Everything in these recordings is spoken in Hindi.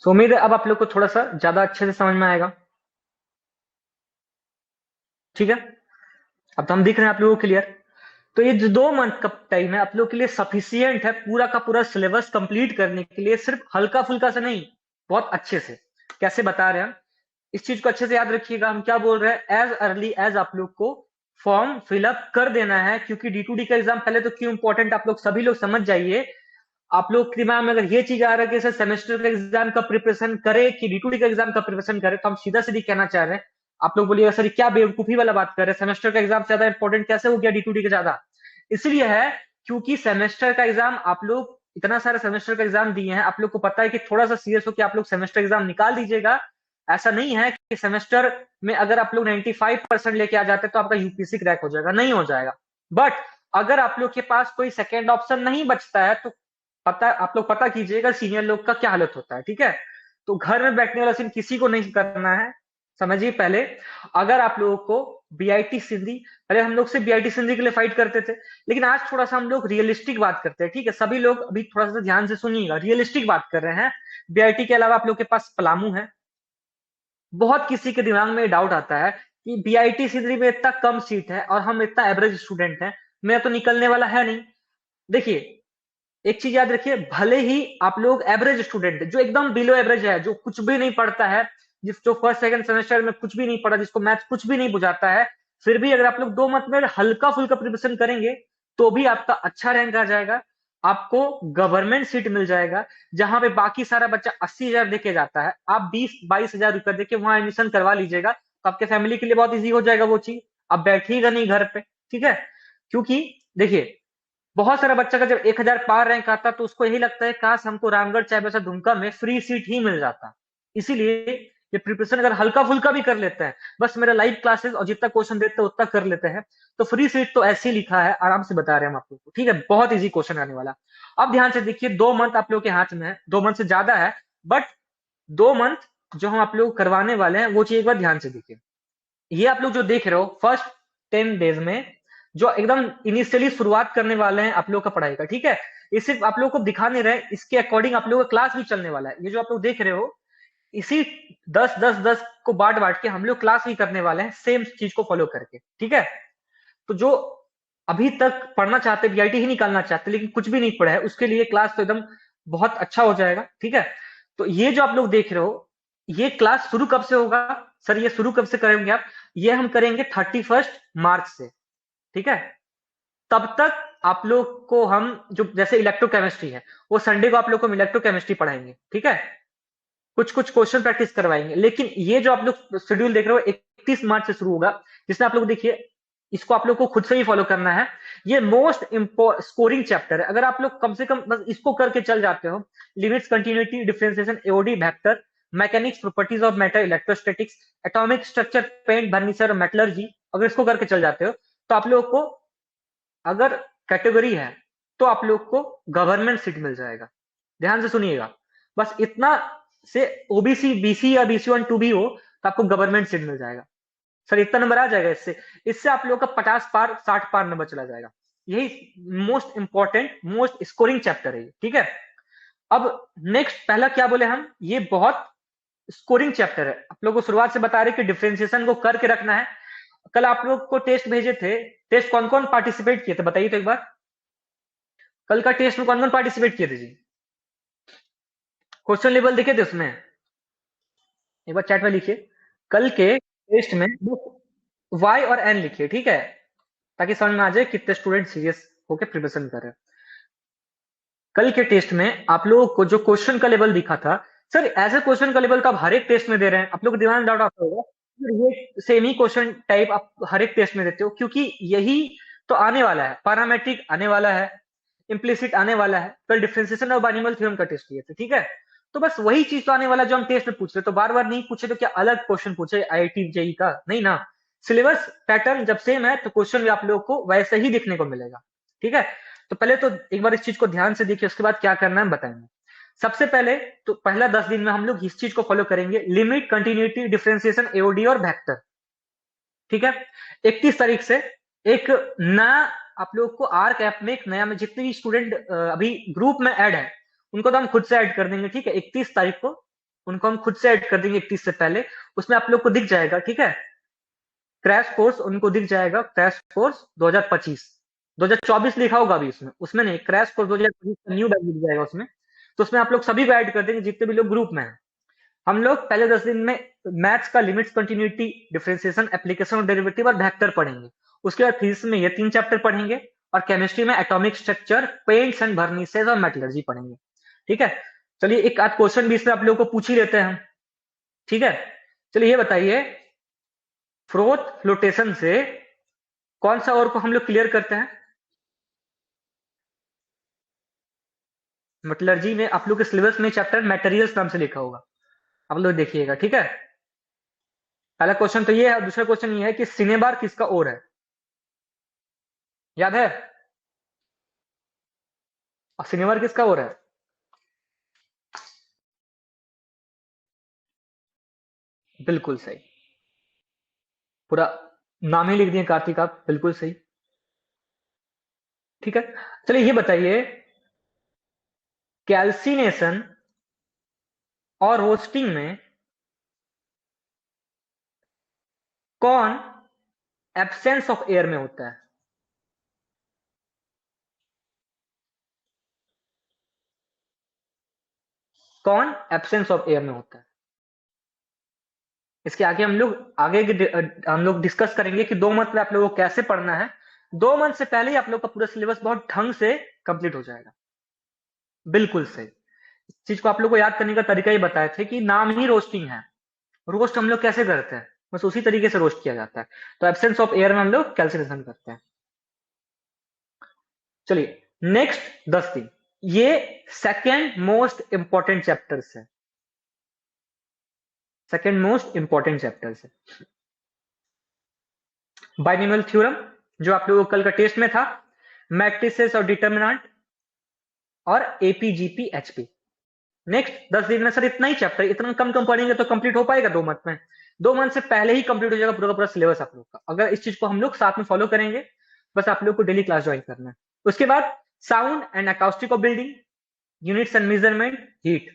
सो उम्मीद है अब आप लोग को थोड़ा सा ज्यादा अच्छे से समझ में आएगा। ठीक है, अब तो हम दिख रहे हैं आप लोगों को क्लियर। तो ये जो 2 मंथ का टाइम है आप लोग के लिए सफिशियंट है पूरा का पूरा सिलेबस कंप्लीट करने के लिए, सिर्फ हल्का फुल्का से नहीं, बहुत अच्छे से। कैसे बता रहे हैं हम, इस चीज को अच्छे से याद रखिएगा। हम क्या बोल रहे हैं, एज अर्ली एज आप लोग को फॉर्म फिलअप कर देना है, क्योंकि D2D का एग्जाम पहले तो क्यों इंपॉर्टेंट आप लोग सभी लोग समझ जाइए। आप लोग के दिमाग में अगर ये चीज आ रहा है कि सर सेमेस्टर का एग्जाम का प्रिपरेशन करे कि D2D का एग्जाम का प्रिपरेशन करे, तो हम सीधा सीधी कहना चाह रहे हैं। आप लोग बोलिएगा सर क्या बेवकूफी वाला बात कर रहे हैं, सेमेस्टर का एग्जाम ज्यादा इंपॉर्टेंट कैसे हो गया D2D का ज्यादा। इसलिए है क्योंकि सेमेस्टर का एग्जाम आप लोग इतना सारा सेमेस्टर का एग्जाम दिए हैं, आप लोग को पता है कि थोड़ा सा सीरियस हो कि आप लोग सेमेस्टर एग्जाम निकाल दीजिएगा। ऐसा नहीं है कि सेमेस्टर में अगर आप लोग 95% लेके आ जाते हैं तो आपका यूपीएससी क्रैक हो जाएगा, नहीं हो जाएगा। बट अगर आप लोग के पास कोई सेकेंड ऑप्शन नहीं बचता है तो पता, आप लोग पता कीजिएगा सीनियर लोग का क्या हालत होता है। ठीक है, तो घर में बैठने वाला सीन किसी को नहीं करना है, समझिए पहले। अगर आप लोगों को बीआईटी सिंधी, पहले हम लोग सिर्फ बीआईटी सिंधी के लिए फाइट करते थे, लेकिन आज थोड़ा सा हम लोग रियलिस्टिक बात करते हैं। ठीक है, सभी लोग अभी थोड़ा सा ध्यान से सुनिएगा, रियलिस्टिक बात कर रहे हैं। बीआईटी के अलावा आप लोग के पास पलामू है। बहुत किसी के दिमाग में डाउट आता है कि बीआईटी सिंधी में इतना कम सीट है और हम इतना एवरेज स्टूडेंट हैं, मेरा तो निकलने वाला है नहीं। देखिए, एक चीज याद रखिए, भले ही आप लोग एवरेज स्टूडेंट जो एकदम बिलो एवरेज है, जो कुछ भी नहीं पढ़ता है, जो फर्स्ट सेकंड सेमेस्टर में कुछ भी नहीं पढ़ा, जिसको मैथ कुछ भी नहीं बुझाता है, फिर भी अगर आप लोग 2 मंथ में हल्का फुल्का प्रिपरेशन करेंगे तो भी आपका अच्छा रैंक आ जाएगा। आपको गवर्नमेंट सीट मिल जाएगा, जहां पे बाकी सारा बच्चा 80,000 देके जाता है, आप 20-22 हजार रुपए देके वहां एडमिशन करवा लीजिएगा, तो आपके फैमिली के लिए बहुत ईजी हो जाएगा वो चीज। आप बैठिएगा नहीं घर पे। ठीक है, क्योंकि देखिए, बहुत सारा बच्चा का जब 1,000 पार रैंक आता तो उसको यही लगता है काश हमको रामगढ़ चाहे वैसा दुमका में फ्री सीट ही मिल जाता। इसीलिए ये प्रिपरेशन अगर हल्का फुल्का भी कर लेते हैं, बस मेरा लाइव क्लासेस और जितना क्वेश्चन देते हैं उतना कर लेते हैं, तो फ्री सीट तो ऐसे ही लिखा है, आराम से बता रहे हैं हम आप लोग को। ठीक है, बहुत इजी क्वेश्चन आने वाला। अब ध्यान से देखिए, 2 मंथ आप लोग के हाथ में है, 2 मंथ से ज्यादा है, बट 2 मंथ जो हम आप लोग करवाने वाले हैं वो चीज एक बार ध्यान से देखिए। ये आप लोग जो देख रहे हो फर्स्ट 10 डेज में, जो एकदम इनिशियली शुरुआत करने वाले हैं आप लोग का पढ़ाई का। ठीक है, ये सिर्फ आप लोग को दिखा नहीं रहे, इसके अकॉर्डिंग आप लोगों का क्लास भी चलने वाला है। ये जो आप लोग देख रहे हो, इसी 10-10-10 को बांट बांट के हम लोग क्लास भी करने वाले हैं, सेम चीज को फॉलो करके। ठीक है, तो जो अभी तक पढ़ना चाहते, बीआईटी ही निकालना चाहते लेकिन कुछ भी नहीं पढ़ा है, उसके लिए क्लास तो एकदम बहुत अच्छा हो जाएगा। ठीक है, तो ये जो आप लोग देख रहे हो, ये क्लास शुरू कब से होगा? सर ये शुरू कब से करेंगे आप? ये हम करेंगे 31 मार्च से। ठीक है, तब तक आप लोग को हम जो जैसे इलेक्ट्रोकेमिस्ट्री है, वो संडे को आप लोग को इलेक्ट्रोकेमिस्ट्री पढ़ाएंगे। ठीक है, कुछ कुछ क्वेश्चन प्रैक्टिस करवाएंगे, लेकिन ये जो आप लोग शेड्यूल देख रहे हो 31 मार्च से शुरू होगा, जिसमें आप लोग देखिए, इसको आप लोग को खुद से ही फॉलो करना है। ये मोस्ट स्कोरिंग चैप्टर है, अगर आप लोग कम से कम बस इसको करके चल जाते हो, limits, continuity, differentiation, AOD, vector, mechanics, properties of matter, electrostatics, atomic structure, paint, furniture, metallurgy, अगर इसको करके चल जाते हो तो आप लोग को, अगर कैटेगरी है तो आप लोग को गवर्नमेंट सीट मिल जाएगा। ध्यान से सुनिएगा, बस इतना से ओबीसी, बीसी या BC1 2 भी हो तो आपको गवर्नमेंट सीट मिल जाएगा। सर इतना नंबर आ जाएगा इससे, इससे आप लोगों का 50 पार 60 पार नंबर चला जाएगा। यही most important most scoring chapter है। ठीक है, अब नेक्स्ट पहला क्या बोले हम, ये बहुत स्कोरिंग चैप्टर है। आप लोगों को शुरुआत से बता रहे कि डिफरेंशिएशन को करके रखना है। कल आप लोग को टेस्ट भेजे थे, टेस्ट कौन कौन पार्टिसिपेट किए थे बताइए तो एक बार। कल का टेस्ट में कौन कौन पार्टिसिपेट किए थे जी? क्वेश्चन लेवल देखे थे उसमें? एक बार चैट में लिखिए, कल के टेस्ट में वाई और एन लिखिए। ठीक है, ताकि समझ में आ जाए कितने स्टूडेंट सीरियस होकर प्रिपरेशन कर रहे हैं। कल के टेस्ट में आप लोगों को जो क्वेश्चन का लेवल दिखा था, सर ऐसे क्वेश्चन का लेवल तो आप हर एक टेस्ट में दे रहे हैं, आप लोग को दिमाग में डाउट आता होगा सर ये सेम ही क्वेश्चन टाइप आप हर एक टेस्ट में देते हो, क्योंकि यही तो आने वाला है, पैरामेट्रिक आने वाला है, इम्प्लिसिट आने वाला है, कल डिफरेंशिएशन और बाइनॉमियल थ्योरम का टेस्ट लिए थे। ठीक है, तो बस वही चीज तो आने वाला जो हम टेस्ट में पूछ रहे, तो बार बार नहीं पूछे तो क्या अलग क्वेश्चन पूछे आईआईटी जेई का? नहीं ना, सिलेबस पैटर्न जब सेम है तो क्वेश्चन भी आप लोगों को वैसे ही दिखने को मिलेगा। ठीक है, तो पहले तो एक बार इस चीज को ध्यान से देखिए, उसके बाद क्या करना है हम बताएंगे। सबसे पहले तो पहला 10 दिन में हम लोग इस चीज को फॉलो करेंगे, लिमिट, कंटिन्यूटी, डिफरेंशिएशन, एओडी और वेक्टर। ठीक है, 31 तारीख से एक नया आप लोग को आर्क ऐप में एक नया, में जितने भी स्टूडेंट अभी ग्रुप में ऐड है उनको तो हम खुद से ऐड कर देंगे। ठीक है, 31 तारीख को उनको हम खुद से ऐड कर देंगे 31 से पहले, उसमें आप लोग को दिख जाएगा, ठीक है। क्रैश कोर्स उनको दिख जाएगा, क्रैश कोर्स 2025, 2024 लिखा होगा अभी उसमें, उसमें नहीं, क्रैश कोर्स 2025 का न्यू बैच दिख जाएगा उसमें। तो उसमें आप लोग सभी को ऐड कर देंगे जितने भी लोग ग्रुप में हैं। हम लोग पहले 10 दिन में मैथ्स का लिमिट्स, कंटिन्यूटी, डिफरेंशिएशन, एप्लीकेशन और डेरिवेटिव और वेक्टर पढ़ेंगे। उसके बाद फिजिक्स में ये 3 चैप्टर पढ़ेंगे, और केमिस्ट्री में एटॉमिक स्ट्रक्चर, पेंट्स एंड वर्निसेस और मेटलर्जी पढ़ेंगे, ठीक है। चलिए एक आध क्वेश्चन भी इसमें आप लोगों को पूछ ही लेते हैं हम, ठीक है। चलिए ये बताइए, फ्रोथ फ्लोटेशन से कौन सा और को हम लोग क्लियर करते हैं? मेटलर्जी में आप लोग के सिलेबस में चैप्टर मटेरियल्स नाम से लिखा होगा, आप लोग देखिएगा, ठीक है। पहला क्वेश्चन तो ये है, दूसरा क्वेश्चन ये है कि सिनेबार किसका ओर है, याद है? और सिनेबार किसका ओर है? बिल्कुल सही, पूरा नाम ही लिख दिए कार्तिक आप, बिल्कुल सही, ठीक है। चलिए ये बताइए, कैल्सिनेशन और रोस्टिंग में कौन एब्सेंस ऑफ एयर में होता है? कौन एब्सेंस ऑफ एयर में होता है? इसके आगे हम लोग डिस्कस करेंगे कि 2 मंथ में आप लोगों को कैसे पढ़ना है। 2 मंथ से पहले ही आप लोग का पूरा सिलेबस बहुत ढंग से कंप्लीट हो जाएगा, बिल्कुल सही। इस चीज को आप लोग को याद करने का तरीका ही बताए थे कि नाम ही रोस्टिंग है, रोस्ट हम लोग कैसे करते हैं, बस उसी तरीके से रोस्ट किया जाता है। तो एब्सेंस ऑफ एयर में हम लोग कैल्सिनेशन करते हैं। चलिए नेक्स्ट 10 दिन, ये सेकेंड मोस्ट इंपॉर्टेंट चैप्टर्स है, सेकेंड मोस्ट इंपॉर्टेंट चैप्टर्स है। बाइनोमियल थ्योरम जो आप लोगों को कल का टेस्ट में था, मैट्रिसेस और डिटर्मिनेंट, और एपीजीपी एचपी। नेक्स्ट 10 दिन में सर इतना ही चैप्टर, इतना कम कम पढ़ेंगे तो कंप्लीट हो पाएगा 2 मंथ में? 2 मंथ से पहले ही कंप्लीट हो जाएगा पूरा का पूरा सिलेबस आप लोग का, अगर इस चीज को हम लोग साथ में फॉलो करेंगे। बस आप लोग को डेली क्लास ज्वाइन करना है। उसके बाद sound and acoustic of building, units and measurement, heat,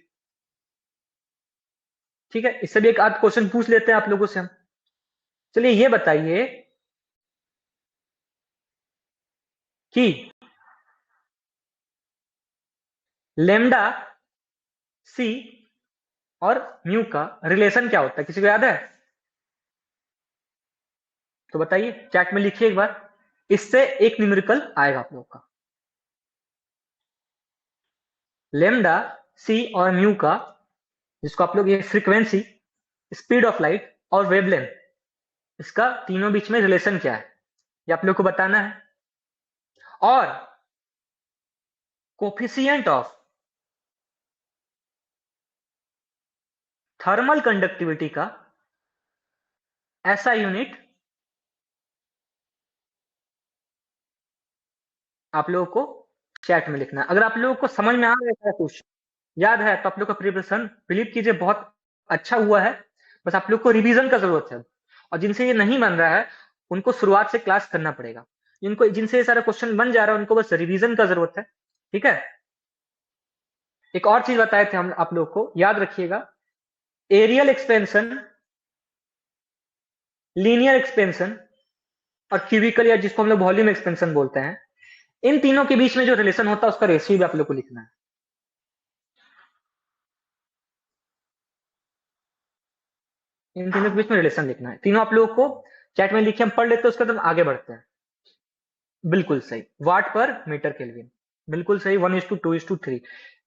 ठीक है। इससे भी एक आध क्वेश्चन पूछ लेते हैं आप लोगों से हम। चलिए ये बताइए कि लेमडा सी और म्यू का रिलेशन क्या होता है, किसी को याद है? तो बताइए, चैट में लिखिए एक बार, इससे एक न्यूमेरिकल आएगा आप लोग का। लेमडा सी और म्यू का, जिसको आप लोग ये फ्रीक्वेंसी, स्पीड ऑफ लाइट और वेवलेंथ, इसका तीनों बीच में रिलेशन क्या है, ये आप लोग को बताना है। और कोफिशिएंट ऑफ थर्मल कंडक्टिविटी का ऐसा यूनिट आप लोगों को चैट में लिखना है। अगर आप लोगों को समझ में आ रहा है कुछ, याद है, तो आप लोग का प्रिपरेशन बिलीव कीजिए बहुत अच्छा हुआ है। बस आप लोग को रिवीजन का जरूरत है, और जिनसे ये नहीं बन रहा है उनको शुरुआत से क्लास करना पड़ेगा। जिनसे ये सारा क्वेश्चन बन जा रहा है उनको बस रिवीजन का जरूरत है, ठीक है। एक और चीज बताए थे हम आप लोग को, याद रखिएगा, एरियल एक्सपेंशन, लीनियर एक्सपेंशन और क्यूबिकल, या जिसको हम लोग वॉल्यूम एक्सपेंशन बोलते हैं, इन तीनों के बीच में जो रिलेशन होता है उसका रेशियो भी आप लोग को लिखना है। इन तीनों के बीच में रिलेशन लिखना है, तीनों आप लोगों को चैट में लिखिए, हम पढ़ लेते हैं, उसके बाद हम आगे बढ़ते हैं। बिल्कुल सही, वाट पर मीटर केल्विन, बिल्कुल सही, 1:2:3।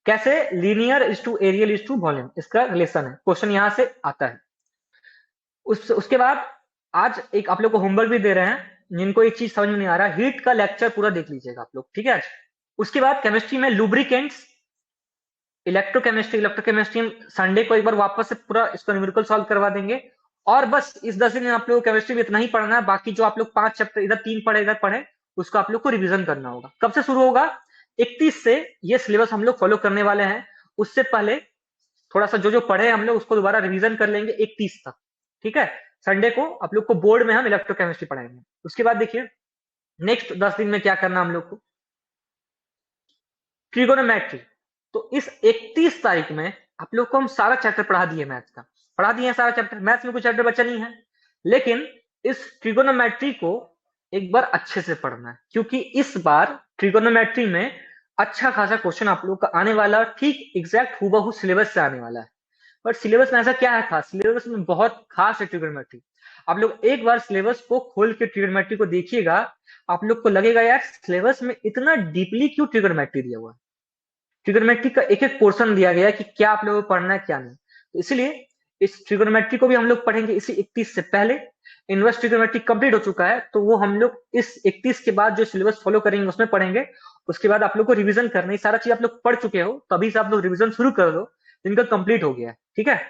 कैसे? Linear is to areal is to volume, इसका रिलेशन है, क्वेश्चन यहां से आता है। उसके बाद आज एक आप लोग को होमवर्क भी दे रहे हैं, जिनको एक चीज समझ में नहीं आ रहा, हीट का लेक्चर पूरा देख लीजिएगा आप लोग, ठीक है आज। उसके बाद केमिस्ट्री में लुब्रिकेंट्स, इलेक्ट्रोकेमिस्ट्री संडे को एक बार वापस से पूरा इसका न्यूमेरिकल सॉल्व करवा देंगे। और बस इस 10 दिन में आप लोग को केमिस्ट्री में इतना ही पढ़ना है, बाकी जो आप लोग 5 चैप्टर इधर 3 पढ़े इधर पढ़े, उसको आप लोग को रिवीजन करना होगा। कब से शुरू होगा? 31 से ये सिलेबस हम लोग फॉलो करने वाले हैं। उससे पहले थोड़ा सा जो जो पढ़े हम लोग उसको दोबारा रिवीजन कर लेंगे 31 तक, ठीक है। संडे को आप लोग को बोर्ड में हम इलेक्ट्रोकेमिस्ट्री पढ़ाएंगे। उसके बाद देखिए नेक्स्ट 10 दिन में क्या करना हम लोग को, ट्रिगोनोमेट्री। तो इस 31 तारीख में आप लोग को हम सारा चैप्टर पढ़ा दिए, मैथ्स का पढ़ा दिए सारा चैप्टर, मैथ्स में कोई चैप्टर बचा नहीं है। लेकिन इस ट्रिगोनोमेट्री को एक बार अच्छे से पढ़ना है, क्योंकि इस बार ट्रिगोनोमेट्री में अच्छा खासा क्वेश्चन आप लोग का आने वाला, ठीक एग्जैक्ट हूबहू सिलेबस से आने वाला है। बट सिलेबस में ऐसा क्या है खास, सिलेबस में बहुत खास है ट्रिगोनोमेट्री। आप लोग एक बार सिलेबस को खोल के ट्रिगोनोमेट्री को देखिएगा, आप लोग को लगेगा यार सिलेबस में इतना डीपली क्यों ट्रिगोनोमेट्री दिया हुआ है। ट्रिगोनोमेट्री का एक एक पोर्शन दिया गया है कि क्या आप लोगों को पढ़ना है क्या नहीं। तो इसलिए इस ट्रिगोनोमेट्री को भी हम लोग पढ़ेंगे इसी 31 से पहले। इनवर्स ट्रिगोनोमेट्री कंप्लीट हो चुका है, तो वो हम लोग इस 31 के बाद जो सिलेबस फॉलो करेंगे उसमें पढ़ेंगे। उसके बाद आप लोग को रिवीजन करना है, सारा चीज आप लोग पढ़ चुके हो तो अभी से आप लोग रिवीजन शुरू कर दो, जिनका कंप्लीट हो गया है, ठीक है।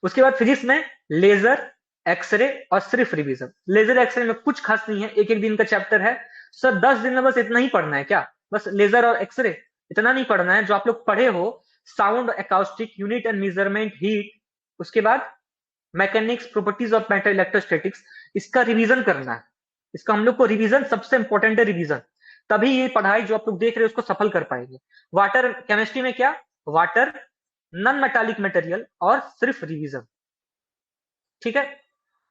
उसके बाद फिजिक्स में लेजर, एक्सरे और सिर्फ रिवीजन। लेजर एक्सरे में कुछ खास नहीं है, एक एक दिन का चैप्टर है। सर 10 दिन में बस इतना ही पढ़ना है क्या, बस लेजर और एक्सरे इतना नहीं पढ़ना है। जो आप लोग पढ़े हो sound, acoustic, unit and measurement, heat, उसके बाद mechanics, properties of matter, electrostatics, इसका रिवीजन करना है। इसका हम लोग को रिवीजन सबसे इंपॉर्टेंट है, रिवीजन। तभी ये पढ़ाई जो आप लोग देख रहे हो उसको सफल कर पाएंगे। वाटर केमिस्ट्री में क्या, वाटर, नॉन मेटालिक मटेरियल और सिर्फ रिवीजन, ठीक है।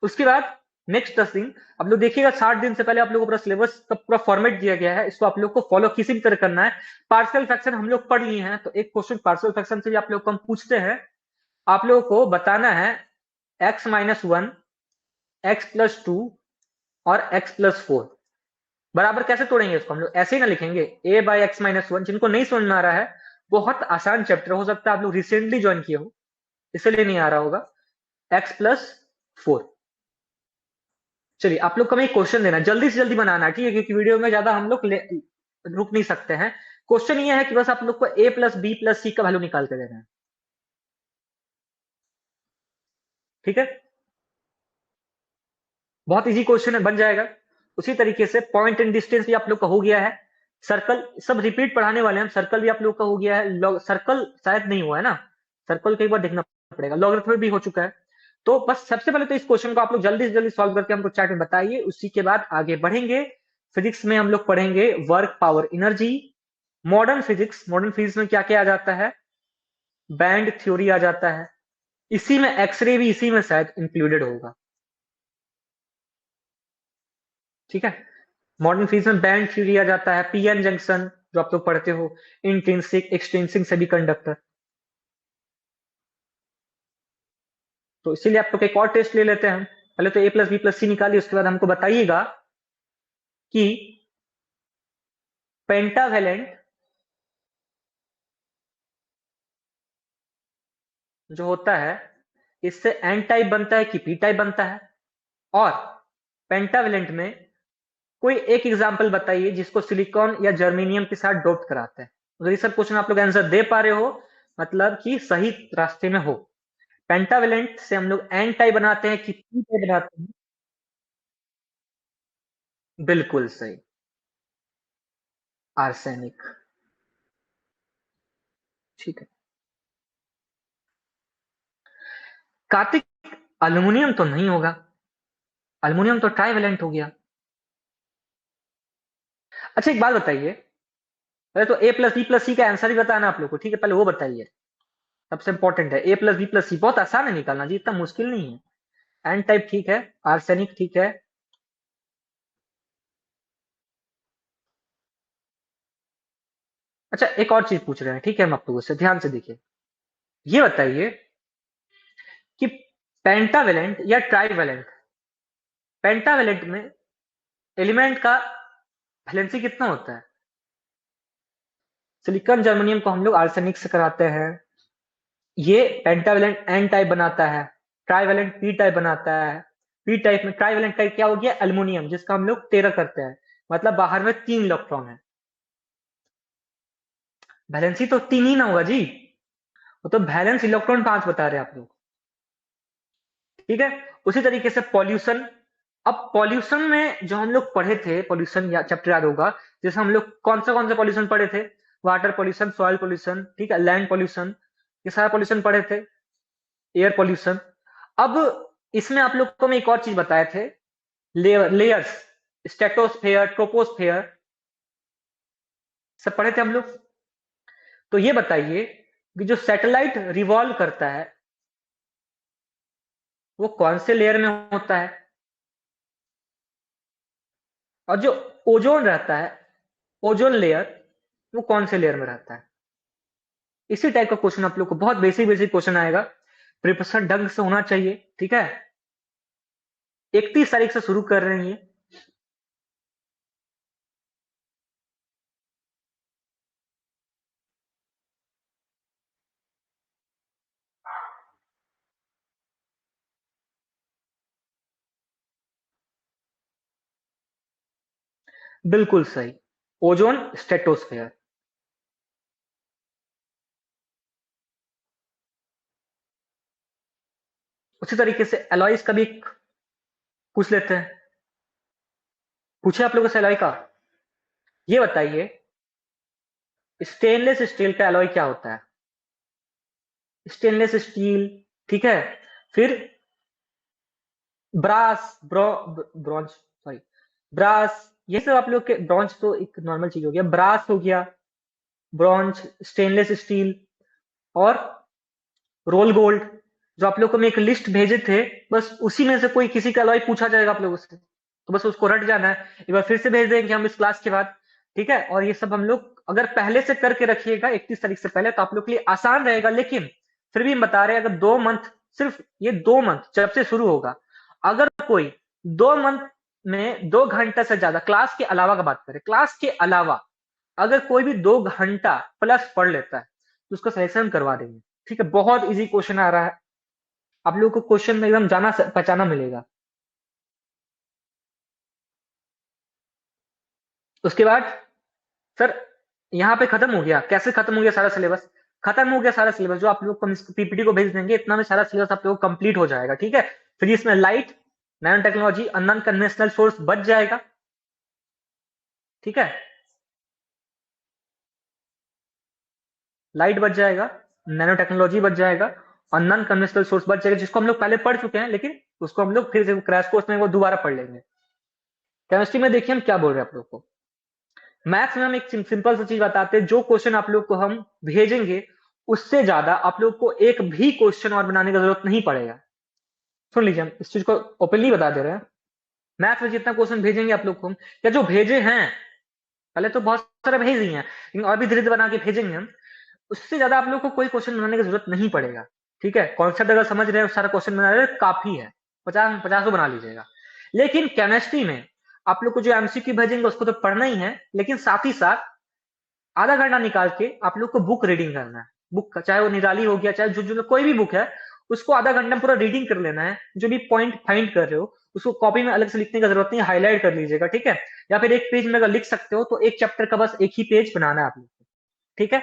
उसके बाद नेक्स्ट 10 दिन आप लोग देखिएगा, 60 दिन से पहले आप लोग को पूरा सिलेबस का पूरा फॉर्मेट दिया गया है, इसको आप लोग को फॉलो किसी भी तरह करना है। पार्शियल फ्रैक्शन हम लोग पढ़ लिए हैं, तो एक क्वेश्चन पार्शियल फ्रैक्शन से भी आप लोग को हम पूछते हैं। आप लोगों को बताना है x-1, x+2 और x+4 बराबर कैसे तोड़ेंगे इसको। हम लोग ऐसे ही ना लिखेंगे a/x-1। जिनको नहीं समझ में आ रहा है, बहुत आसान चैप्टर, हो सकता है आप लोग रिसेंटली ज्वाइन किए हो इसलिए नहीं आ रहा होगा। x+4, चलिए आप लोग को मैं क्वेश्चन देना, जल्दी से जल्दी बनाना, ठीक है, क्योंकि वीडियो में ज्यादा हम लोग रुक नहीं सकते हैं। क्वेश्चन ये है कि बस आप लोग को a+b+c का वैल्यू निकाल के देना है, ठीक है। बहुत इजी क्वेश्चन है, बन जाएगा। उसी तरीके से पॉइंट एंड डिस्टेंस भी आप लोग का हो गया है। सर्कल सब रिपीट पढ़ाने वाले हैं, सर्कल भी आप लोग का हो गया है। सर्कल शायद नहीं हुआ है ना, सर्कल कई बार देखना पड़ेगा। लॉगरिथम भी हो चुका है। तो बस सबसे पहले तो इस क्वेश्चन को आप लोग जल्दी से जल्दी सॉल्व करके हमको चैट में बताइए, उसी के बाद आगे बढ़ेंगे। फिजिक्स में हम लोग पढ़ेंगे work, power, energy. Modern physics में क्या क्या आ जाता है, बैंड थ्योरी आ जाता है। इसी में एक्सरे भी इसी में शायद इंक्लूडेड होगा, ठीक है। मॉडर्न फिजिक्स में बैंड थ्योरी आ जाता है, पीएन जंक्शन जो आप लोग पढ़ते हो, इंट्रिंसिक, एक्सट्रिंसिक सेमीकंडक्टर। तो इसीलिए आप लोग एक और टेस्ट ले लेते हैं। पहले तो a+b+c निकालिए, उसके बाद हमको बताइएगा कि पेंटावेलेंट जो होता है इससे एन टाइप बनता है कि पी टाइप बनता है। और पेंटावेलेंट में कोई एक एग्जांपल बताइए जिसको सिलिकॉन या जर्मेनियम के साथ डोप्ड कराते हैं। अगर ये सब क्वेश्चन आप लोग आंसर दे पा रहे हो, मतलब कि सही रास्ते में हो। पेंटावेलेंट से हम लोग एन टाइप बनाते हैं कि पी टाइप बनाते हैं। बिल्कुल सही, आर्सेनिक, ठीक है। कार्तिक, अल्युमिनियम तो नहीं होगा, अल्युमिनियम तो ट्राइवेलेंट हो गया। अच्छा एक बात बताइए, पहले तो a+b+c का आंसर ही बताना आप लोग को, ठीक है, पहले वो बताइए, सबसे इंपॉर्टेंट है। a+b+c बहुत आसान है निकालना जी, इतना मुश्किल नहीं है। एन टाइप ठीक है, आर्सेनिक ठीक है। अच्छा एक और चीज पूछ रहे हैं, ठीक है, हम आप लोगों से ध्यान से देखिए। ये बताइए कि पेंटावेलेंट या ट्राइवेलेंट, पेंटावेलेंट में एलिमेंट का वैलेंसी कितना होता है। सिलिकॉन जर्मेनियम को हम लोग आर्सेनिक से कराते हैं, ये पेंटावेलेंट एन टाइप बनाता है, ट्राइवेलेंट पी टाइप बनाता है। पी टाइप में ट्राइवेलेंट टाइप क्या हो गया, एल्युमिनियम, जिसका हम लोग 13 करते हैं, मतलब बाहर में 3 इलेक्ट्रॉन है। वैलेंसी तो 3 ही ना होगा जी, वो तो वैलेंस इलेक्ट्रॉन 5 बता रहे हैं आप लोग, ठीक है। उसी तरीके से पॉल्यूशन, अब पॉल्यूशन में जो हम लोग पढ़े थे, पॉल्यूशन या चैप्टर याद होगा, जैसे हम लोग कौन सा पॉल्यूशन पढ़े थे, वाटर पॉल्यूशन, सॉइल पॉल्यूशन, ठीक है, लैंड पॉल्यूशन, ये सारा पॉल्यूशन पढ़े थे, एयर पॉल्यूशन। अब इसमें आप लोग को मैं एक और चीज बताए थे, लेयर्स, स्टेटोस्फेयर, ट्रोपोस्फेयर, सब पढ़े थे हम लोग। तो ये बताइए कि जो सैटेलाइट रिवॉल्व करता है वो कौन से लेयर में होता है, और जो ओजोन रहता है, ओजोन लेयर, वो कौन से लेयर में रहता है। इसी टाइप का क्वेश्चन आप लोग को बहुत बेसिक बेसिक क्वेश्चन आएगा, प्रिपरेशन ढंग से होना चाहिए, ठीक है। 31 तारीख से शुरू कर रहे हैं ये। बिल्कुल सही, ओजोन स्ट्रेटोस्फेयर। उसी तरीके से एलॉयज का भी पूछ लेते हैं। पूछे आप लोगों से एलॉय का, ये बताइए स्टेनलेस स्टील का एलॉय क्या होता है। स्टेनलेस स्टील, ठीक है। फिर ब्रास, ब्रॉन्ज, सॉरी, ब्रास, ये सब आप लोग के, ब्रॉन्ज तो एक नॉर्मल चीज हो गया, ब्रास हो गया, ब्रॉन्ज, स्टेनलेस स्टील, और रोल गोल्ड। जो आप लोग को मैं एक लिस्ट भेजे थे, बस उसी में से कोई किसी का अलॉय पूछा जाएगा आप लोगों से, तो बस उसको रट जाना है। एक बार फिर से भेज देंगे हम इस क्लास के बाद, ठीक है। और ये सब हम लोग अगर पहले से करके रखिएगा 31 तारीख से पहले, तो आप लोग के लिए आसान रहेगा। लेकिन फिर भी हम बता रहे हैं, अगर 2 मंथ, सिर्फ ये 2 मंथ जब से शुरू होगा, अगर कोई 2 मंथ में 2 घंटा से ज्यादा क्लास के अलावा का बात करें, क्लास के अलावा अगर कोई भी 2 घंटा प्लस पढ़ लेता है, तो उसका सिलेक्शन करवा देंगे, ठीक है। बहुत इजी क्वेश्चन आ रहा है, आप लोगों को क्वेश्चन में एकदम जाना पहचाना मिलेगा। उसके बाद सर, यहाँ पे खत्म हो गया, कैसे खत्म हो गया सारा सिलेबस, खत्म हो गया सारा सिलेबस। जो आप लोग को पीपीटी को भेज देंगे, इतना में सारा सिलेबस आप लोग को कंप्लीट हो जाएगा, ठीक है। फिर इसमें light, nano technology, unknown conventional source बच जाएगा, ठीक है। लाइट बच जाएगा, नैनो टेक्नोलॉजी बच जाएगा, अननोन कन्वेंशनल सोर्स बच जाएगा, जिसको हम लोग पहले पढ़ चुके हैं, लेकिन उसको हम लोग फिर से क्रैश कोर्स में वो दोबारा पढ़ लेंगे। केमिस्ट्री में देखिए हम क्या बोल रहे हैं आप लोग को, मैथ्स में हम एक सिंपल सी चीज बताते हैं, जो क्वेश्चन आप लोग को हम भेजेंगे उससे ज्यादा आप लोग को एक भी क्वेश्चन और बनाने की जरूरत नहीं पड़ेगा। सुन लीजिए, हम इस चीज को ओपनली बता दे रहे हैं। मैथ्स में जितना क्वेश्चन भेजेंगे आप लोग को हम, या जो भेजे हैं, पहले तो बहुत सारे भेज दिए हैं, लेकिन और भी धीरे धीरे बना के भेजेंगे हम, उससे ज्यादा आप लोग को कोई क्वेश्चन बनाने की जरूरत नहीं पड़ेगा, ठीक है। कॉन्सेप्ट अगर समझ रहे हैं, सारा क्वेश्चन बना रहे हैं, काफी है, 50 बना लीजिएगा। लेकिन केमिस्ट्री में आप लोग को जो एमसीक्यू भेजेंगे उसको तो पढ़ना ही है, लेकिन साथ ही साथ आधा घंटा निकाल के आप लोग को बुक रीडिंग करना है। बुक चाहे वो निराली हो गया, चाहे जो कोई भी बुक है, उसको आधा घंटा पूरा रीडिंग कर लेना है। जो भी पॉइंट फाइंड कर रहे हो उसको कॉपी में अलग से लिखने की जरूरत नहीं, हाईलाइट कर लीजिएगा, ठीक है। या फिर एक पेज में अगर लिख सकते हो तो एक चैप्टर का बस एक ही पेज बनाना है आप लोग को, ठीक है।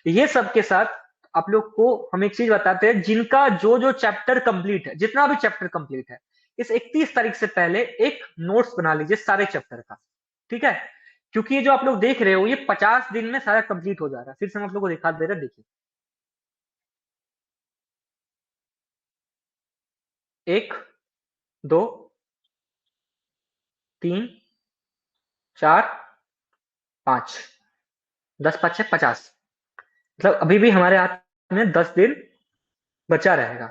ये सब के साथ आप लोग को हम एक चीज बताते हैं, जिनका जो जो चैप्टर कंप्लीट है, जितना भी चैप्टर कंप्लीट है, इस 31 तारीख से पहले एक नोट्स बना लीजिए सारे चैप्टर का, ठीक है। क्योंकि ये जो आप लोग देख रहे हो, ये 50 दिन में सारा कंप्लीट हो जा रहा है। फिर से हम आप लोग को दिखा दे रहे हैं, देखिए, 1, 2, 3, 4, 5, 10, 5, 50, मतलब अभी भी हमारे हाथ में 10 दिन बचा रहेगा।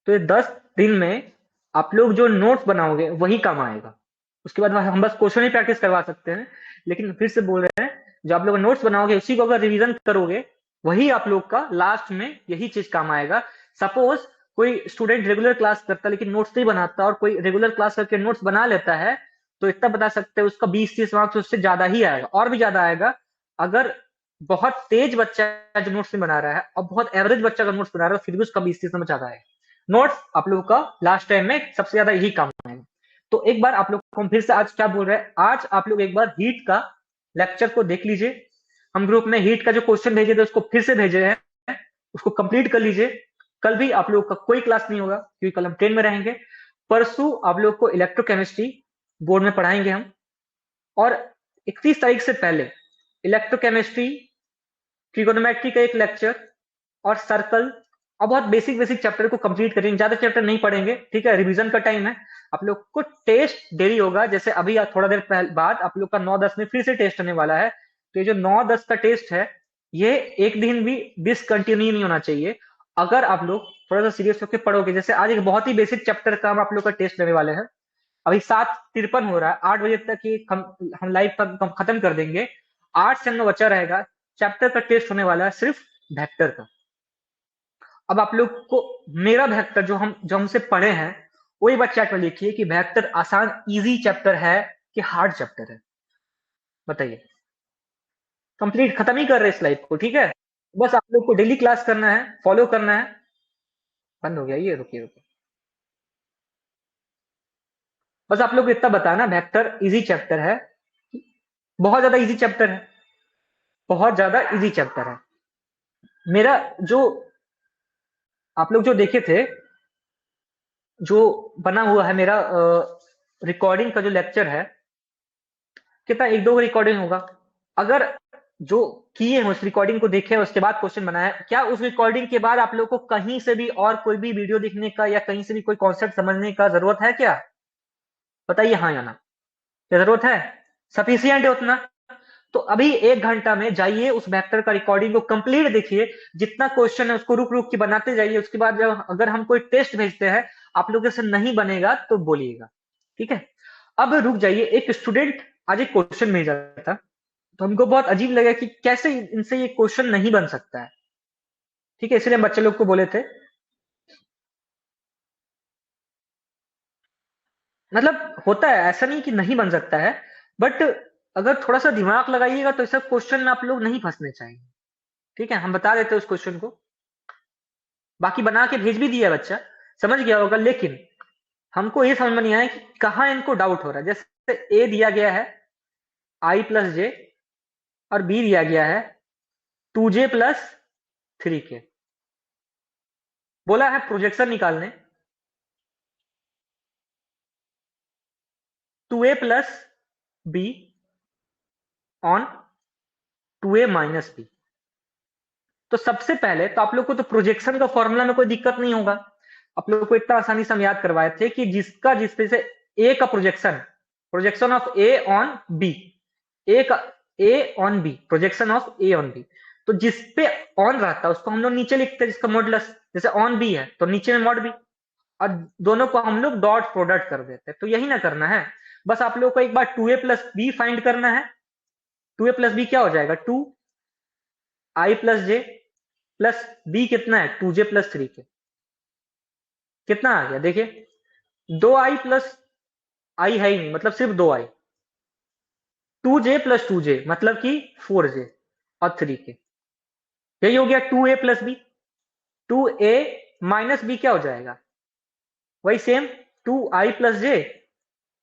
तो ये 10 दिन में आप लोग जो नोट्स बनाओगे वही काम आएगा। उसके बाद हम बस क्वेश्चन ही प्रैक्टिस करवा सकते हैं, लेकिन फिर से बोल रहे हैं, जो आप लोग नोट्स बनाओगे उसी को अगर रिवीजन करोगे, वही आप लोग का लास्ट में यही चीज काम आएगा। सपोज कोई स्टूडेंट रेगुलर क्लास करता है लेकिन नोट्स नहीं बनाता, और कोई रेगुलर क्लास करके नोट्स बना लेता है, तो इतना बता सकते हैं उसका 20-30 मार्क्स उससे ज्यादा ही आएगा, और भी ज्यादा आएगा। अगर बहुत तेज बच्चा जो नोट्स नहीं बना रहा है और बहुत एवरेज बच्चा अगर नोट्स बना रहा है, फिर भी उसका 20-30 नंबर ज्यादा आएगा। नोट्स आप लोगों का लास्ट टाइम में सबसे ज्यादा यही काम आएगा। तो एक बार आप लोग को हम फिर से आज क्या बोल रहे हैं, आज आप लोग एक बार हीट का लेक्चर को देख लीजिए। हम ग्रुप में हीट का जो क्वेश्चन भेजे थे उसको फिर से भेजे हैं, उसको कंप्लीट कर लीजिए। कल भी आप लोग का कोई क्लास नहीं होगा, क्योंकि कल हम ट्रेन में रहेंगे। परसों आप लोग को इलेक्ट्रोकेमिस्ट्री बोर्ड में पढ़ाएंगे हम, और 31 तारीख से पहले इलेक्ट्रोकेमिस्ट्री, ट्रिगोनोमेट्री का एक लेक्चर, और सर्कल, और बहुत बेसिक बेसिक चैप्टर को कंप्लीट करेंगे। ज्यादा चैप्टर नहीं पढ़ेंगे, ठीक है। रिवीजन का टाइम है। आप लोग को टेस्ट देरी होगा, जैसे अभी थोड़ा देर बाद आप लोग का 9-10 में फिर से टेस्ट होने वाला है। तो ये जो 9-10 का टेस्ट है, ये एक दिन भी डिसकंटिन्यू नहीं होना चाहिए। अगर आप लोग थोड़ा सा सीरियस होकर पढ़ोगे, जैसे आज एक बहुत ही बेसिक चैप्टर का हम आप लोग का टेस्ट लेने वाले हैं। अभी 7:53 हो रहा है, 8 बजे तक ये हम लाइव खत्म कर देंगे। 8 से 9 बचा रहेगा, चैप्टर का टेस्ट होने वाला है सिर्फ वेक्टर का। अब आप लोग को मेरा वेक्टर जो हमसे पढ़े हैं, वही बात चैट में लिखिए कि वेक्टर आसान इजी चैप्टर है कि हार्ड चैप्टर है, बताइए। कंप्लीट खत्म ही कर रहे हैं इस लाइव को, ठीक है। बस आप लोग को डेली क्लास करना है, फॉलो करना है। बंद हो गया ये, रुकिए रुकिए। बस आप लोग को इतना बताना, वेक्टर इजी चैप्टर है, बहुत ज्यादा इजी चैप्टर है, बहुत ज्यादा इजी चैप्टर है। मेरा जो आप लोग जो देखे थे, जो बना हुआ है मेरा रिकॉर्डिंग का जो लेक्चर है, कितना 1-2 रिकॉर्डिंग होगा। अगर जो किए हैं उस रिकॉर्डिंग को देखे उसके बाद क्वेश्चन बनाया, क्या उस रिकॉर्डिंग के बाद आप लोग को कहीं से भी और कोई भी वीडियो देखने का या कहीं से भी कोई कॉन्सेप्ट समझने का जरूरत है क्या? बताइए हाँ या ना। क्या जरूरत है? सफिशियंट है उतना? तो अभी 1 घंटा में जाइए उस वेक्टर का रिकॉर्डिंग को कंप्लीट देखिए, जितना क्वेश्चन है उसको रुक रुक के बनाते जाइए। उसके बाद जब अगर हम कोई टेस्ट भेजते हैं, आप लोगों से नहीं बनेगा तो बोलिएगा, ठीक है। अब रुक जाइए, एक स्टूडेंट आज एक क्वेश्चन भेजा था, तो हमको बहुत अजीब लगा कि कैसे इनसे ये क्वेश्चन नहीं बन सकता है, ठीक है। इसलिए हम बच्चे लोग को बोले थे, मतलब होता है ऐसा नहीं कि नहीं बन सकता है, बट अगर थोड़ा सा दिमाग लगाइएगा तो ऐसा क्वेश्चन में आप लोग नहीं फंसने चाहिए, ठीक है। हम बता देते हैं उस क्वेश्चन को, बाकी बना के भेज भी दिया बच्चा, समझ गया होगा। लेकिन हमको ये समझ में नहीं आया कि कहाँ इनको डाउट हो रहा है। जैसे ए दिया गया है i+j, और बी दिया गया है 2j+3k। बोला है प्रोजेक्शन निकालने, 2a+b ऑन 2a-b। तो सबसे पहले तो आप लोग को तो प्रोजेक्शन का फॉर्मूला में कोई दिक्कत नहीं होगा। आप लोग को इतना आसानी से हम याद करवाए थे कि जिस पे से ए का projection, projection of A on B, A का A on B, projection of A on B. तो जिस पे ऑन रहता है उसको हम लोग नीचे लिखते हैं, जिसका मॉडुलस, जैसे ऑन बी है तो नीचे में मॉड बी, और दोनों को हम लोग डॉट प्रोडक्ट कर देते हैं। तो यही ना करना है, बस आप लोग को एक बार 2a+b फाइंड करना है। 2a+b क्या हो जाएगा? 2i+j प्लस b कितना है? 2j+3k। कितना आ गया देखिए, 2i प्लस आई है ही नहीं, मतलब सिर्फ 2i, 2j+2j मतलब कि 4j और 3k। यही हो गया 2a+b। 2a-b क्या हो जाएगा? वही सेम 2i+j,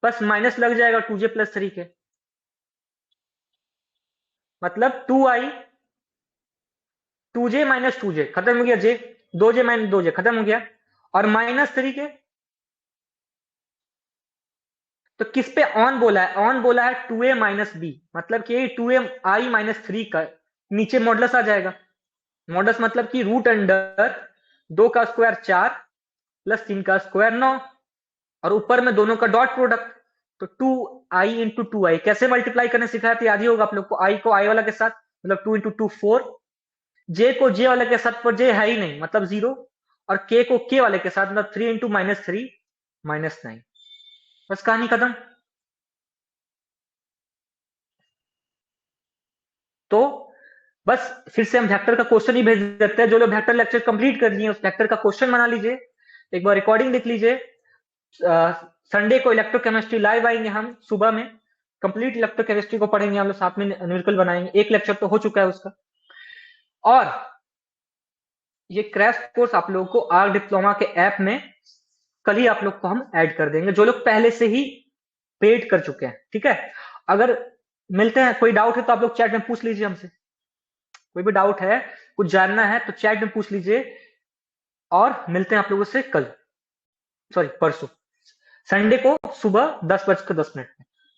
बस माइनस लग जाएगा 2j+3k, मतलब 2j-2j खत्म हो गया, j 2j-2j खत्म हो गया, और -3k। तो किस पे ऑन बोला है? ऑन बोला है 2a-b, मतलब कि 2ai-3 का नीचे मॉडुलस आ जाएगा। मॉडुलस मतलब कि रूट अंडर 2 का स्क्वायर 4 प्लस 3 का स्क्वायर 9, और ऊपर में दोनों का डॉट प्रोडक्ट। तो 2i इंटू 2i कैसे मल्टीप्लाई करने सिखाया था, याद ही होगा आप लोग को। i को i वाला के साथ मतलब 2 इंटू 2 4, j को j वाले के साथ, पर j है ही नहीं मतलब 0, और k को k वाले के साथ मतलब 3 इंटू -3 -9। बस कहानी खत्म। तो बस फिर से हम वेक्टर का क्वेश्चन ही भेज देते हैं। जो लोग वेक्टर लेक्चर कंप्लीट कर लिए उस वेक्टर का क्वेश्चन बना लीजिए, एक बार रिकॉर्डिंग देख लीजिए। संडे को इलेक्ट्रोकेमिस्ट्री लाइव आएंगे हम सुबह में, कंप्लीट इलेक्ट्रोकेमिस्ट्री को पढ़ेंगे हम लोग, साथ में न्यूमेरिकल बनाएंगे। एक लेक्चर तो हो चुका है उसका, और ये क्रैश कोर्स आप लोगों को आर्क डिप्लोमा के ऐप में कल ही आप लोग को हम ऐड कर देंगे, जो लोग पहले से ही पेड कर चुके हैं, ठीक है। अगर मिलते हैं, कोई डाउट है तो आप लोग चैट में पूछ लीजिए हमसे। कोई भी डाउट है, कुछ जानना है तो चैट में पूछ लीजिए, और मिलते हैं आप लोगों से कल, सॉरी परसों संडे को सुबह 10:10 में।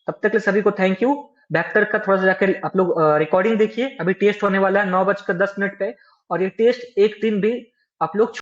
तब तक के सभी को थैंक यू। वेक्टर का थोड़ा सा जाकर आप लोग रिकॉर्डिंग देखिए, अभी टेस्ट होने वाला है 9:10 पे, और ये टेस्ट एक दिन भी आप लोग